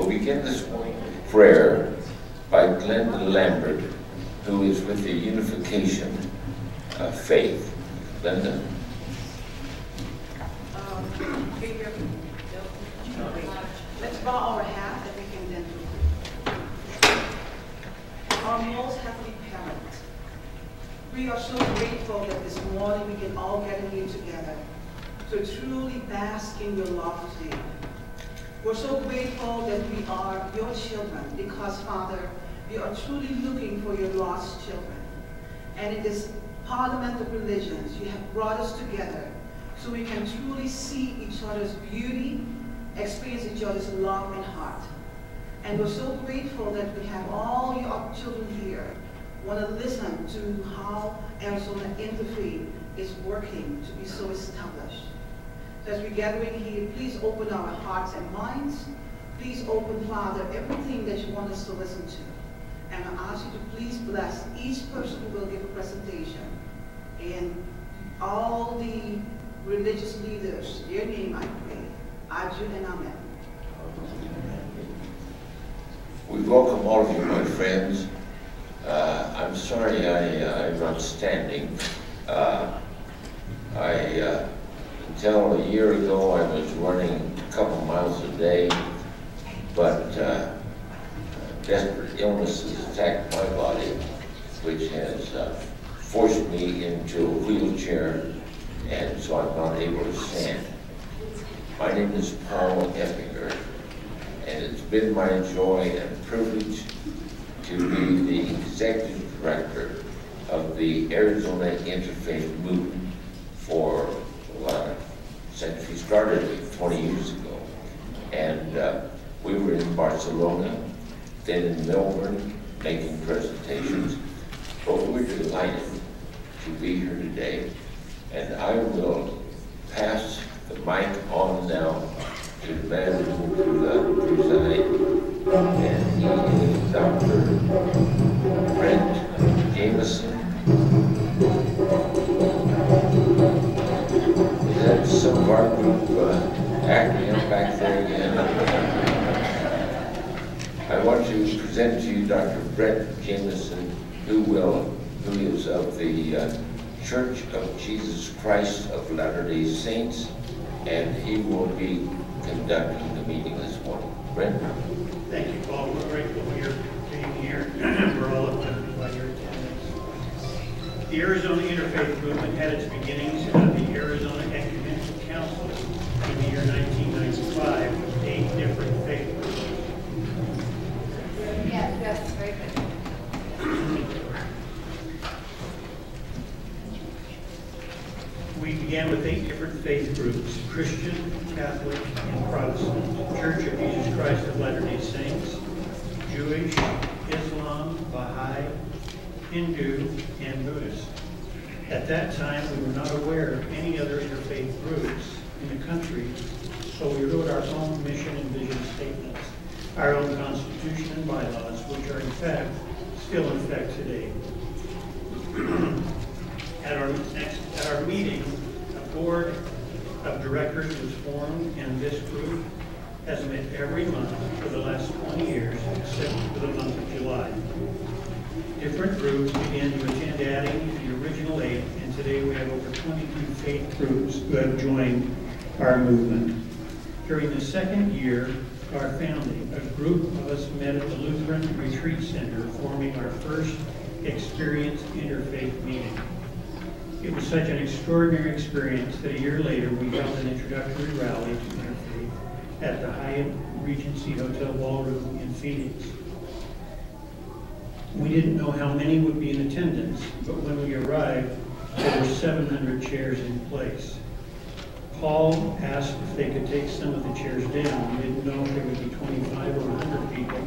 begin this morning prayer by Glenda Lambert, who is with the Unification of Faith. Glenda? Let's bow our heads and we can then do. Our most heavenly Parent, we are so grateful that this morning we can all gather here together to truly bask in your love today. We're so grateful that we are your children because, Father, we are truly looking for your lost children. And in this parliament of religions, you have brought us together so we can truly see each other's beauty, experience each other's love and heart. And we're so grateful that we have all your children here want to listen to how Arizona Interfaith is working to be so established. So as we're gathering here, please open our hearts and minds. Please open, Father, everything that you want us to listen to. And I ask you to please bless each person who will give a presentation. And all the religious leaders, in your name I pray. Ajud and Amen. We welcome all of you, my friends. I'm sorry I'm not standing. Until a year ago, I was running a couple miles a day, but desperate illnesses attacked my body, which has forced me into a wheelchair, and so I'm not able to stand. My name is Paul Effinger, and it's been my joy and privilege to be the executive director of the Arizona Interfaith Movement for since we started 20 years ago. And we were in Barcelona, then in Melbourne, making presentations. But we're delighted to be here today. And I will pass the mic on now to the man who will preside. And he is Dr. Brent Jameson. Is that some of our group acting up back there again? I want to present to you Dr. Brent Jameson, who is of the Church of Jesus Christ of Latter-day Saints, and he will be conducting the meeting this morning. Brent? Thank you, Paul. We're grateful for your being here. We're all uplifted by your attendance. The Arizona Interfaith Movement had its beginnings at the Arizona Ecumenical Council in the year 1995 with 8 different faith groups. Yes, very good. We began with 8 different faith groups: Christian, Catholic, and Protestant, Church of Jesus Christ of Latter-day Saints, Jewish, Islam, Baha'i, Hindu, and Buddhist. At that time, we were not aware of any other interfaith groups in the country, so we wrote our own mission and vision statements, our own constitution and bylaws, which are in fact still in effect today. At our meeting, a board of directors was formed, and this group has met every month for the last 20 years, except for the month of July. Different groups began to attend, adding to the original 8, and today we have over 22 faith groups who have joined our movement. During the second year of our founding, a group of us met at the Lutheran Retreat Center, forming our first experienced interfaith meeting. It was such an extraordinary experience that a year later we held an introductory rally to interfaith at the Hyatt Regency Hotel Ballroom in Phoenix. We didn't know how many would be in attendance, but when we arrived, there were 700 chairs in place. Paul asked if they could take some of the chairs down. We didn't know if there would be 25 or 100 people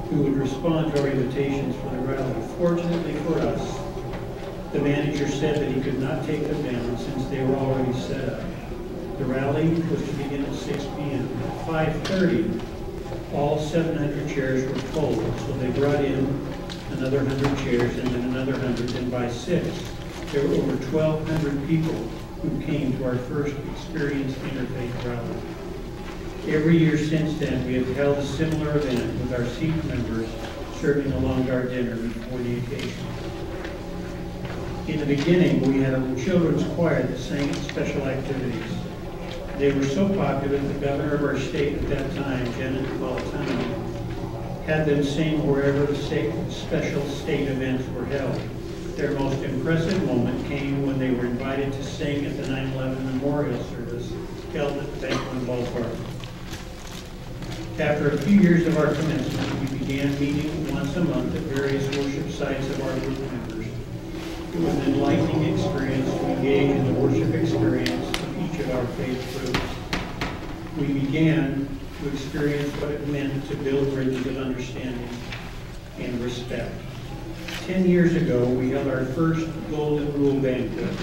who would respond to our invitations for the rally. Fortunately for us, the manager said that he could not take them down since they were already set up. The rally was to begin at 6 p.m. At 5:30, all 700 chairs were full, so they brought in another 100 chairs and then another 100, and by 6, there were over 1,200 people who came to our first experienced interfaith rally. Every year since then, we have held a similar event with our seat members serving along our dinner before the occasion. In the beginning, we had a children's choir that sang at special activities. They were so popular that the governor of our state at that time, Janet Napolitano, had them sing wherever the special state events were held. Their most impressive moment came when they were invited to sing at the 9/11 memorial service held at the Banquet Ballpark. After a few years of our commencement, we began meeting once a month at various worship sites of our group members. It was an enlightening experience to engage in the worship experience of each of our faith groups. We began to experience what it meant to build bridges of understanding and respect. 10 years ago, we held our first Golden Rule banquet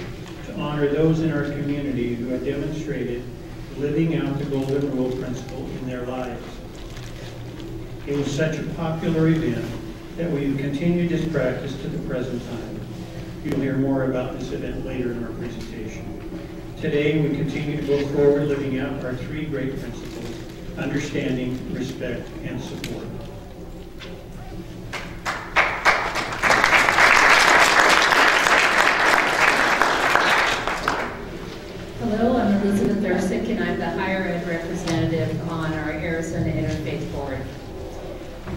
to honor those in our community who had demonstrated living out the Golden Rule principle in their lives. It was such a popular event that we have continued this practice to the present time. You'll hear more about this event later in our presentation. Today, we continue to go forward living out our three great principles: understanding, respect, and support. Hello, I'm Elizabeth Ersick, and I'm the higher ed representative on our Arizona Interfaith Board.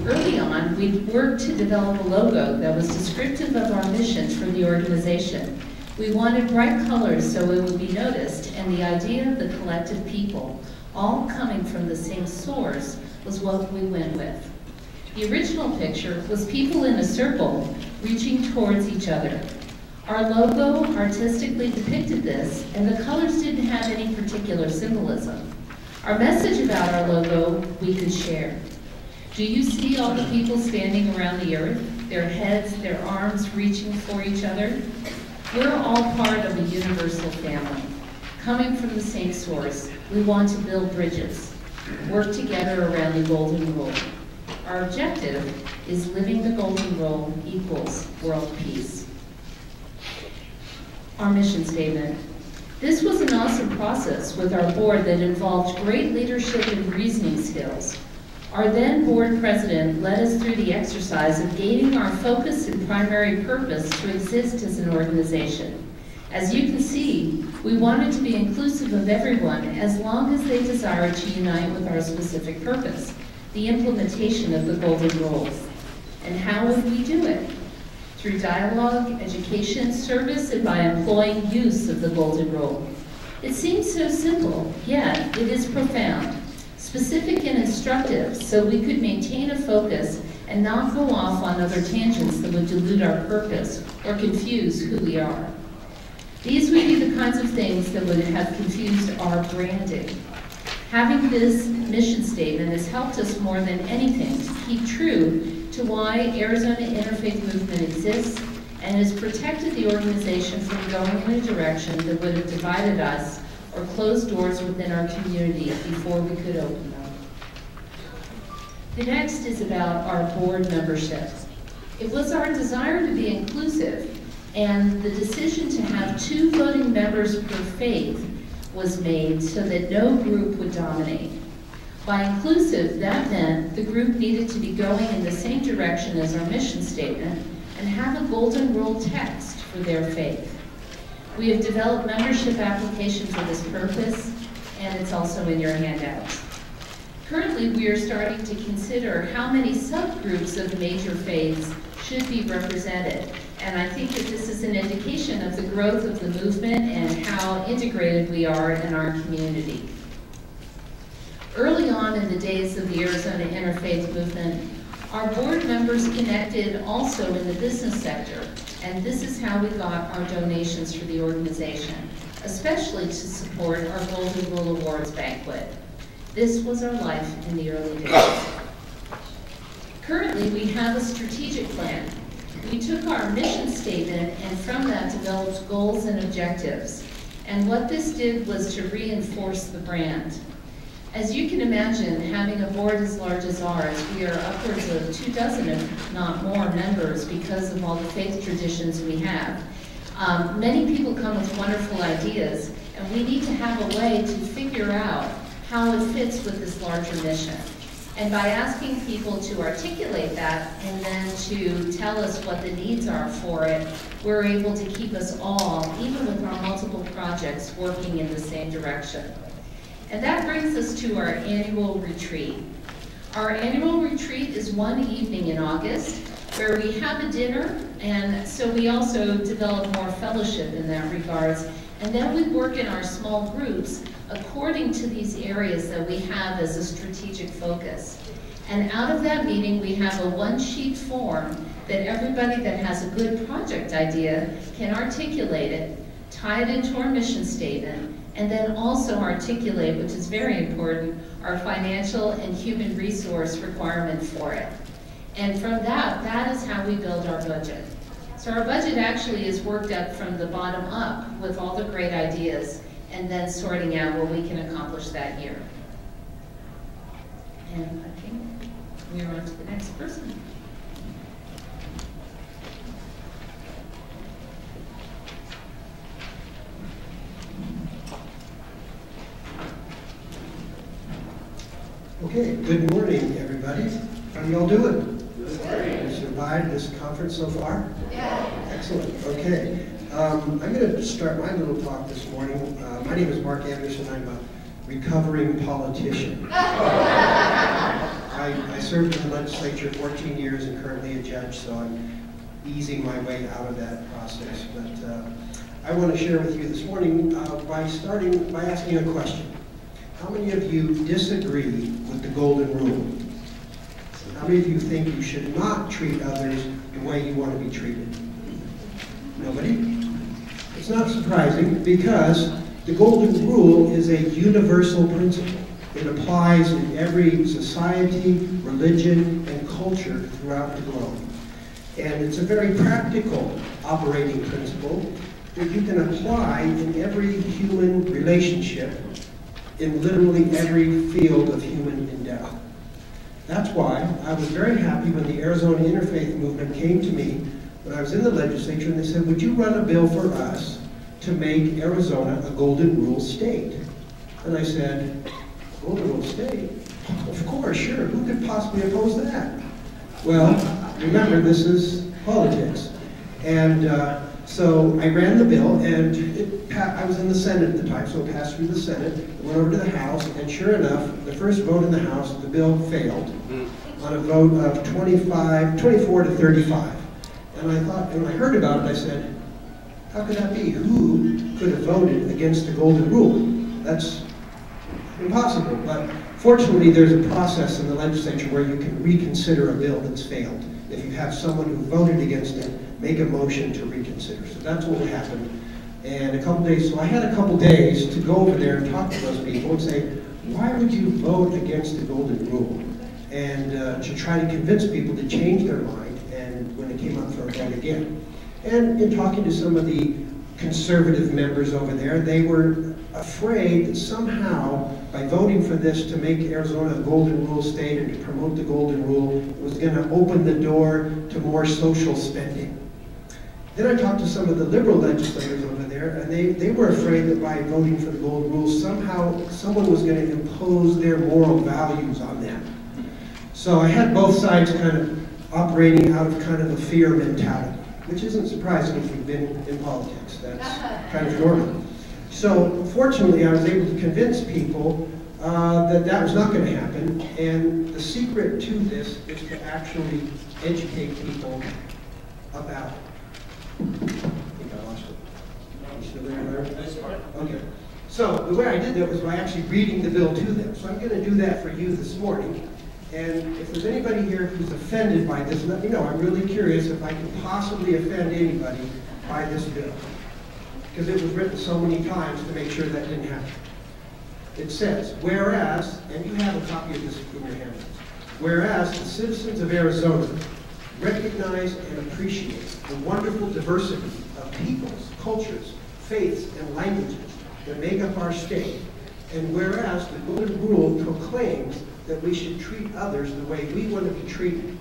Early on, we worked to develop a logo that was descriptive of our mission for the organization. We wanted bright colors so it would be noticed, and the idea of the collective people, all coming from the same source, was what we went with. The original picture was people in a circle reaching towards each other. Our logo artistically depicted this, and the colors didn't have any particular symbolism. Our message about our logo we could share. Do you see all the people standing around the earth, their heads, their arms reaching for each other? We're all part of a universal family. Coming from the same source, we want to build bridges, work together around the Golden Rule. Our objective is living the Golden Rule equals world peace. Our mission statement. This was an awesome process with our board that involved great leadership and reasoning skills. Our then board president led us through the exercise of gaining our focus and primary purpose to exist as an organization. As you can see, we wanted to be inclusive of everyone as long as they desired to unite with our specific purpose, the implementation of the Golden Rule. And how would we do it? Through dialogue, education, service, and by employing use of the Golden Rule. It seems so simple, yet it is profound, specific and instructive, so we could maintain a focus and not go off on other tangents that would dilute our purpose or confuse who we are. These would be the kinds of things that would have confused our branding. Having this mission statement has helped us more than anything to keep true to why Arizona Interfaith Movement exists and has protected the organization from going in a direction that would have divided us or closed doors within our community before we could open them. The next is about our board membership. It was our desire to be inclusive, and the decision to have 2 voting members per faith was made so that no group would dominate. By inclusive, that meant the group needed to be going in the same direction as our mission statement and have a Golden Rule text for their faith. We have developed membership application for this purpose, and it's also in your handouts. Currently, we are starting to consider how many subgroups of major faiths should be represented, and I think that this is an indication of the growth of the movement and how integrated we are in our community. Early on in the days of the Arizona Interfaith Movement, our board members connected also in the business sector, and this is how we got our donations for the organization, especially to support our Golden Rule Awards banquet. This was our life in the early days. Currently, we have a strategic plan. We took our mission statement and from that developed goals and objectives. And what this did was to reinforce the brand. As you can imagine, having a board as large as ours, we are upwards of 24, if not more, members because of all the faith traditions we have. Many people come with wonderful ideas, and we need to have a way to figure out how it fits with this larger mission. And by asking people to articulate that and then to tell us what the needs are for it, we're able to keep us all, even with our multiple projects, working in the same direction. And that brings us to our annual retreat. Our annual retreat is one evening in August where we have a dinner, and so we also develop more fellowship in that regards. And then we work in our small groups according to these areas that we have as a strategic focus. And out of that meeting, we have a one-sheet form that everybody that has a good project idea can articulate it, tie it into our mission statement, and then also articulate, which is very important, our financial and human resource requirement for it. And from that, that is how we build our budget. So our budget actually is worked up from the bottom up with all the great ideas and then sorting out what we can accomplish that year. And I think we're on to the next person. Okay, good morning, everybody. How are y'all doing? Good. You survived this conference so far? Yeah. Excellent. Okay. I'm going to start my little talk this morning. My name is Mark Anderson. I'm a recovering politician. I served in the legislature 14 years and currently a judge, so I'm easing my way out of that process. But I want to share with you this morning by asking a question. How many of you disagree with the golden rule? How many of you think you should not treat others the way you want to be treated? Nobody? It's not surprising because the golden rule is a universal principle. It applies in every society, religion, and culture throughout the globe. And it's a very practical operating principle that you can apply in every human relationship, in literally every field of human endeavor. That's why I was very happy when the Arizona Interfaith Movement came to me when I was in the legislature and they said, would you run a bill for us to make Arizona a golden rule state? And I said, golden rule state? Of course, sure, who could possibly oppose that? Well, remember, this is politics. And so I ran the bill, and I was in the Senate at the time, so it passed through the Senate, it went over to the House, and sure enough, the first vote in the House, the bill failed on a vote of 24 to 35. And I thought, and when I heard about it, I said, how could that be? Who could have voted against the golden rule? That's impossible. But fortunately, there's a process in the legislature where you can reconsider a bill that's failed. If you have someone who voted against it, make a motion to reconsider. So that's what happened. And a couple days, so I had a couple days to go over there and talk to those people and say, why would you vote against the golden rule? And to try to convince people to change their mind, and when it came up for a vote again. And in talking to some of the conservative members over there, they were afraid that somehow, by voting for this to make Arizona a golden rule state and to promote the golden rule, it was going to open the door to more social spending. Then I talked to some of the liberal legislators over there, and they were afraid that by voting for the golden rule, somehow someone was going to impose their moral values on them. So I had both sides kind of operating out of kind of a fear mentality, which isn't surprising if you've been in politics. That's kind of normal. So fortunately, I was able to convince people that that was not going to happen, and the secret to this is to actually educate people about it. I think I lost it. Are you still there, Larry? Okay. So the way I did that was by actually reading the bill to them. So I'm going to do that for you this morning. And if there's anybody here who's offended by this, let me know. I'm really curious if I can possibly offend anybody by this bill. Because it was written so many times to make sure that didn't happen. It says, whereas, and you have a copy of this in your hands, whereas the citizens of Arizona recognize and appreciate the wonderful diversity of peoples, cultures, faiths, and languages that make up our state, and whereas the golden rule proclaims that we should treat others the way we want to be treated,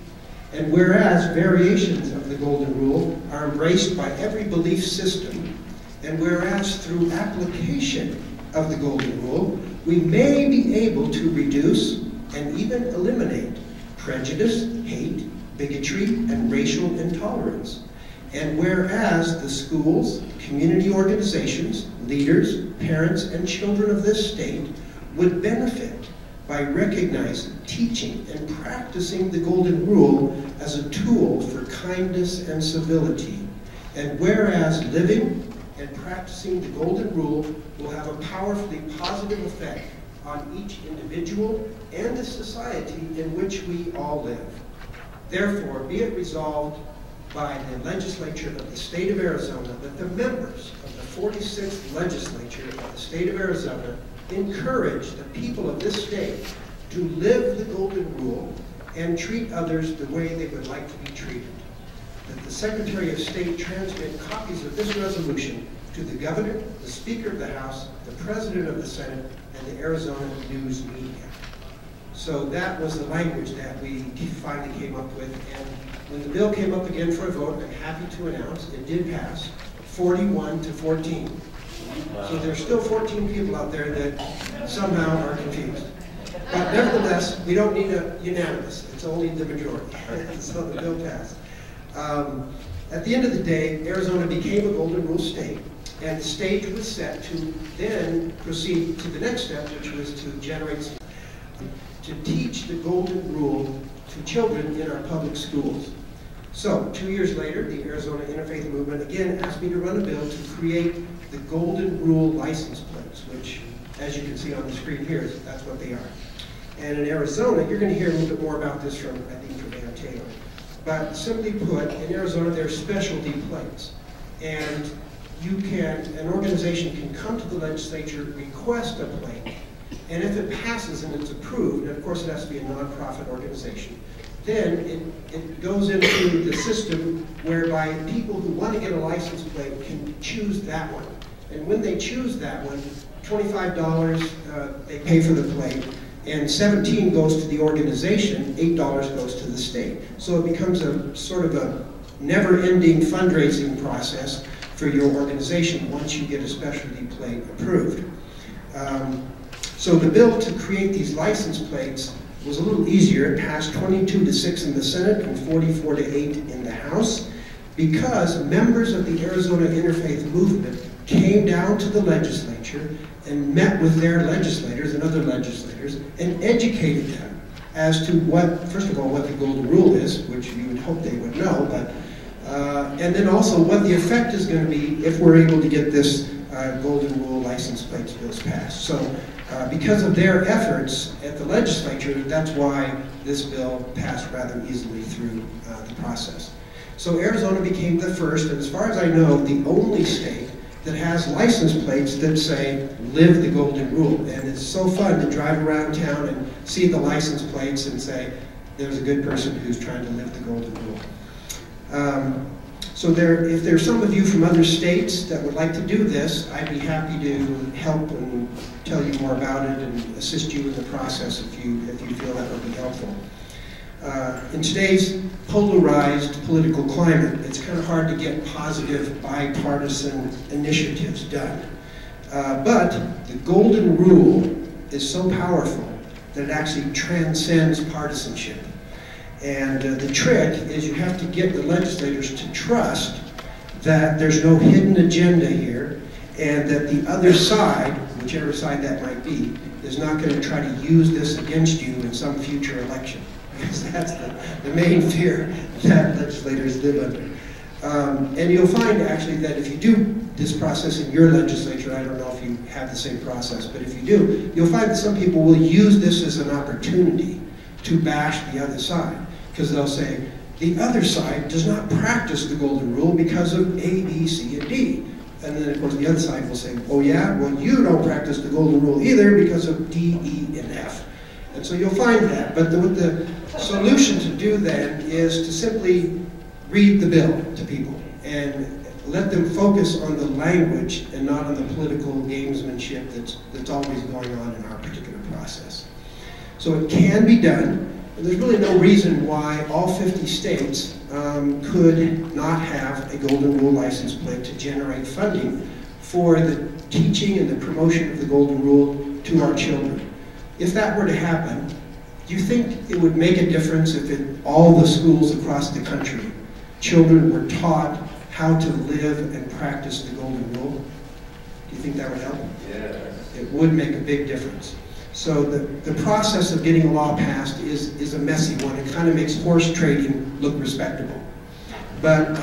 and whereas variations of the golden rule are embraced by every belief system, and whereas through application of the golden rule, we may be able to reduce and even eliminate prejudice, hate, bigotry, and racial intolerance. And whereas the schools, community organizations, leaders, parents, and children of this state would benefit by recognizing, teaching, and practicing the Golden Rule as a tool for kindness and civility. And whereas living and practicing the Golden Rule will have a powerfully positive effect on each individual and the society in which we all live. Therefore, be it resolved by the legislature of the state of Arizona that the members of the 46th legislature of the state of Arizona encourage the people of this state to live the Golden Rule and treat others the way they would like to be treated. That the Secretary of State transmit copies of this resolution to the Governor, the Speaker of the House, the President of the Senate, and the Arizona news media. So that was the language that we finally came up with, and when the bill came up again for a vote, I'm happy to announce it did pass, 41 to 14. So there's still 14 people out there that somehow are confused. But nevertheless, we don't need a unanimous, it's only the majority. So the bill passed. At the end of the day, Arizona became a Golden Rule state, and the stage was set to then proceed to the next step, which was to generate, to teach the Golden Rule to children in our public schools. So, 2 years later, the Arizona Interfaith Movement again asked me to run a bill to create the Golden Rule license plates, which, as you can see on the screen here, that's what they are. And in Arizona, you're going to hear a little bit more about this from, I think, from Ann Taylor. But simply put, in Arizona, there are specialty plates. And you can, an organization can come to the legislature, request a plate, and if it passes and it's approved, and of course it has to be a nonprofit organization, then it goes into the system whereby people who want to get a license plate can choose that one. And when they choose that one, $25 they pay for the plate, and $17 goes to the organization, $8 goes to the state. So it becomes a sort of a never-ending fundraising process for your organization once you get a specialty plate approved. So the bill to create these license plates was a little easier. It passed 22 to 6 in the Senate and 44 to 8 in the House because members of the Arizona Interfaith Movement came down to the legislature and met with their legislators and other legislators and educated them as to what, first of all, what the Golden Rule is, which you would hope they would know, but and then also what the effect is going to be if we're able to get this Golden Rule license plates bills passed. So because of their efforts at the legislature, that's why this bill passed rather easily through the process. So Arizona became the first, and as far as I know, the only state that has license plates that say, live the Golden Rule. And it's so fun to drive around town and see the license plates and say, there's a good person who's trying to live the Golden Rule. So if there's some of you from other states that would like to do this, I'd be happy to help and tell you more about it and assist you in the process if you feel that would be helpful. In today's polarized political climate, it's kind of hard to get positive bipartisan initiatives done. But the Golden Rule is so powerful that it actually transcends partisanship. And the trick is you have to get the legislators to trust that there's no hidden agenda here and that the other side, whichever side that might be, is not going to try to use this against you in some future election. Because that's the main fear that legislators live under. And you'll find actually that if you do this process in your legislature, I don't know if you have the same process, but if you do, you'll find that some people will use this as an opportunity to bash the other side. Because they'll say, the other side does not practice the Golden Rule because of A, B, C, and D. And then, of course, the other side will say, oh yeah, well, you don't practice the Golden Rule either because of D, E, and F. And so you'll find that. But the solution to do then is to simply read the bill to people and let them focus on the language and not on the political gamesmanship that's always going on in our particular process. So it can be done. And there's really no reason why all 50 states could not have a Golden Rule license plate to generate funding for the teaching and the promotion of the Golden Rule to our children. If that were to happen, do you think it would make a difference if in all the schools across the country, children were taught how to live and practice the Golden Rule? Do you think that would help? Yes. It would make a big difference. So the process of getting a law passed is a messy one. It kind of makes horse trading look respectable. But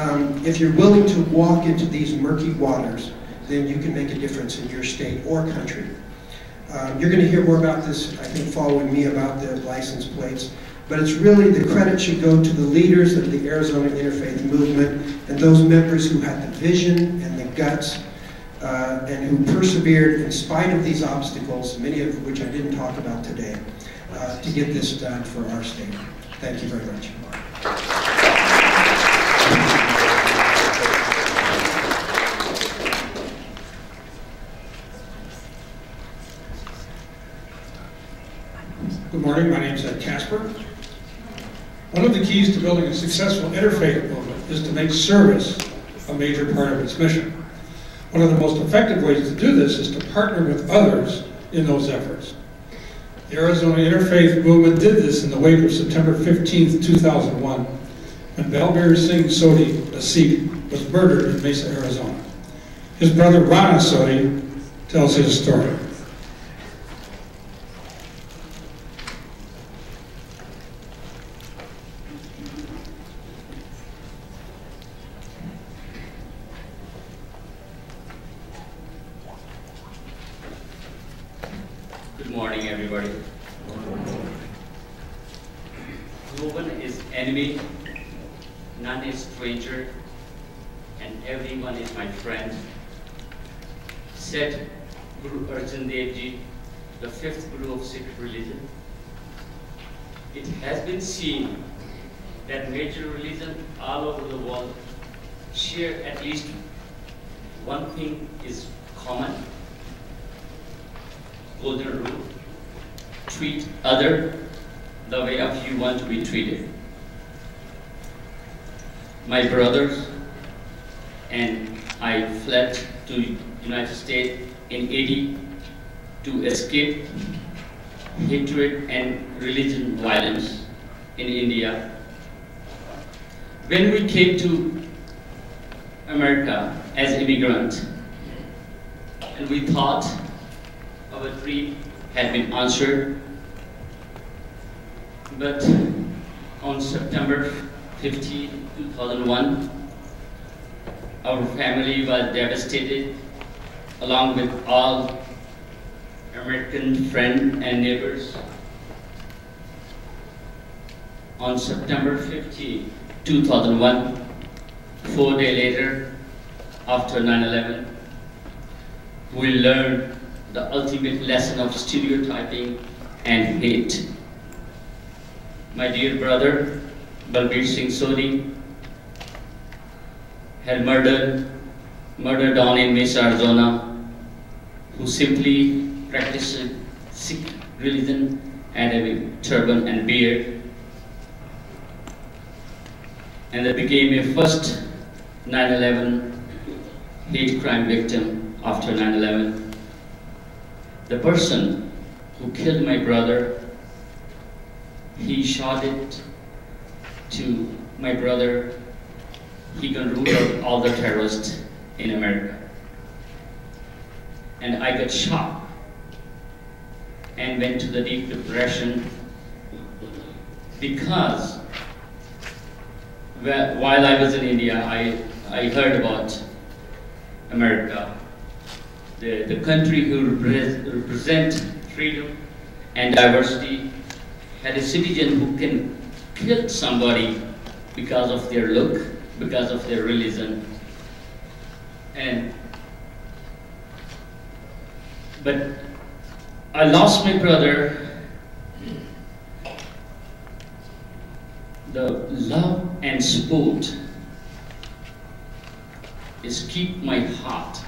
if you're willing to walk into these murky waters, then you can make a difference in your state or country. You're going to hear more about this, I think, following me about the license plates. But it's really, the credit should go to the leaders of the Arizona Interfaith Movement and those members who had the vision and the guts and who persevered in spite of these obstacles, many of which I didn't talk about today, to get this done for our state. Thank you very much. Good morning, my name is Ed Casper. One of the keys to building a successful interfaith movement is to make service a major part of its mission. One of the most effective ways to do this is to partner with others in those efforts. The Arizona Interfaith Movement did this in the wake of September 15th, 2001, when Balbir Singh Sodhi, a Sikh, was murdered in Mesa, Arizona. His brother Rana Sodhi tells his story. Good morning, everybody. No one is enemy, none is stranger, and everyone is my friend, said Guru Arjan Dev Ji, the fifth Guru of Sikh religion. It has been seen that major religions all over the world share at least one thing is common: Golden Rule. Treat other the way of you want to be treated. My brothers and I fled to United States in 80 to escape hatred and religion violence in India. When we came to America as immigrants, and we thought our dream had been answered, but on September 15, 2001, our family was devastated, along with all American friends and neighbors. On September 15, 2001, 4 days later, after 9/11, we learned the ultimate lesson of stereotyping and hate. My dear brother, Balbir Singh Sodhi, had murdered on in Mesa, Arizona, who simply practiced Sikh religion and a turban and beard, and that became a first 9/11 hate crime victim after 9/11. The person who killed my brother, he shot it to my brother. He can root out all the terrorists in America. And I got shocked and went to the deep depression because while I was in India, I heard about America, the country who represent freedom and diversity, had a citizen who can kill somebody because of their look, because of their religion. But I lost my brother. The love and support is keep my heart,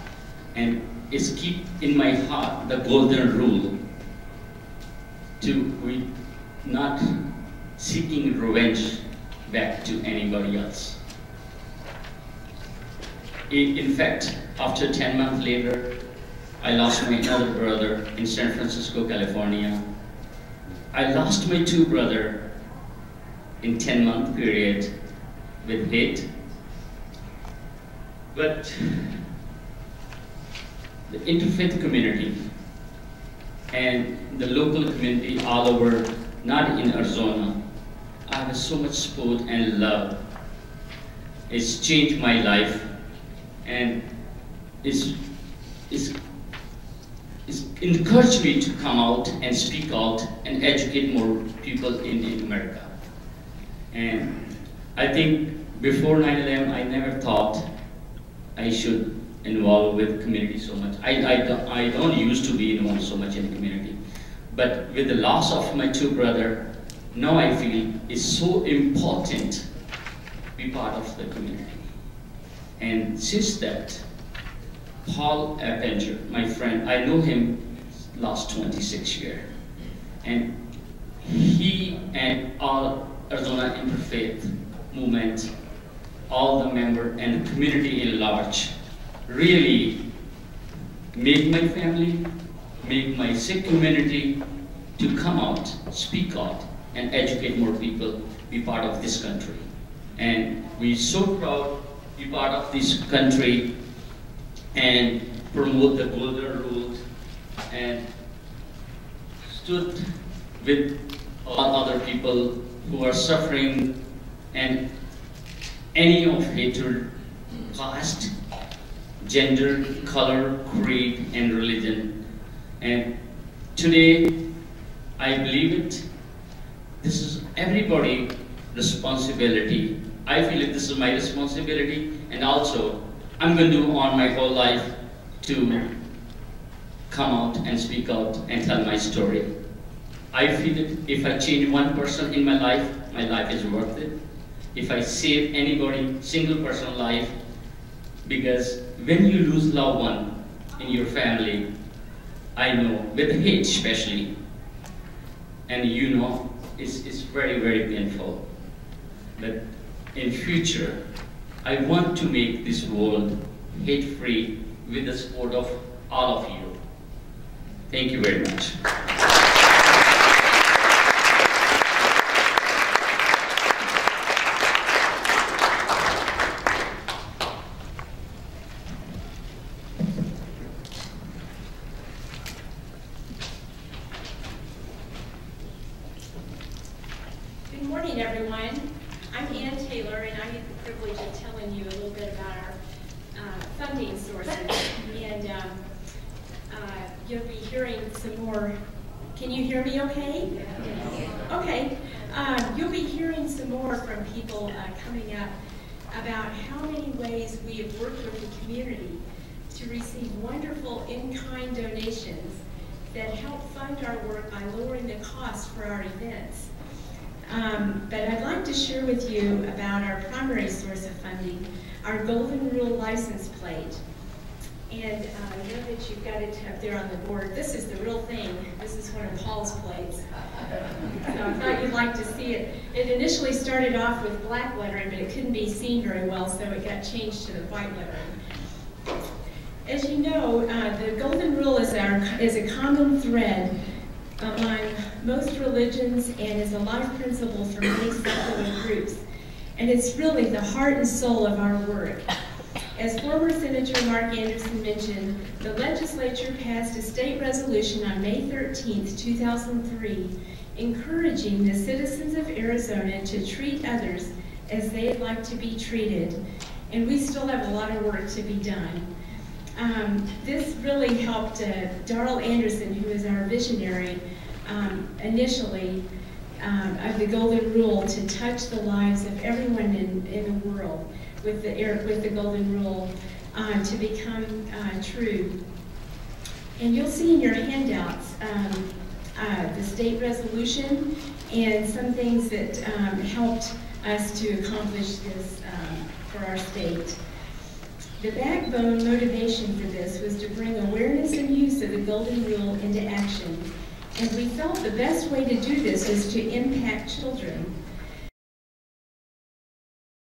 and is keep in my heart the golden rule to we not seeking revenge back to anybody else. In fact, after 10 months later, I lost my other brother in San Francisco, California. I lost my two brothers in 10-month period with hate. But the interfaith community and the local community all over, not in Arizona, I have so much support and love. It's changed my life, and it's encouraged me to come out and speak out and educate more people in America. And I think before 9/11, I never thought I should involve with community so much. I don't used to be involved so much in the community. But with the loss of my two brothers, now I feel it's so important to be part of the community. And since that, Paul Appenger, my friend, I know him last 26 years. And he and all Arizona Interfaith Movement, all the members and the community in large, really make my family, make my Sikh community to come out, speak out, and educate more people, be part of this country. And we're so proud to be part of this country and promote the golden rule and stood with all other people who are suffering and any of hatred, caste, gender, color, creed, and religion. And today, I believe it. This is everybody's responsibility. I feel that this is my responsibility, and also I'm going to do on my whole life to come out and speak out and tell my story. I feel that if I change one person in my life is worth it. If I save anybody, single person life, because when you lose loved one in your family, I know, with hate especially, and you know, it's very, very painful. But in future, I want to make this world hate-free with the support of all of you. Thank you very much. Good morning, everyone. I'm Ann Taylor, and I get the privilege of telling you a little bit about our funding sources. And you'll be hearing some more. Can you hear me okay? Okay. You'll be hearing some more from people coming up about how many ways we have worked with the community to receive wonderful in-kind donations that help fund our work by lowering the cost for our events. But I'd like to share with you about our primary source of funding, our Golden Rule license plate. And I know that you've got it up there on the board. This is the real thing. This is one of Paul's plates. So I thought you'd like to see it. It initially started off with black lettering, but it couldn't be seen very well, so it got changed to the white lettering. As you know, the Golden Rule is a common thread among most religions and is a life principle for many secular groups. And it's really the heart and soul of our work. As former Senator Mark Anderson mentioned, the legislature passed a state resolution on May 13th, 2003, encouraging the citizens of Arizona to treat others as they'd like to be treated. And we still have a lot of work to be done. This really helped Darrell Anderson, who is our visionary initially of the Golden Rule, to touch the lives of everyone in the world with the Golden Rule to become true. And you'll see in your handouts the state resolution and some things that helped us to accomplish this for our state. The backbone motivation for this was to bring awareness and use of the Golden Rule into action. And we felt the best way to do this is to impact children.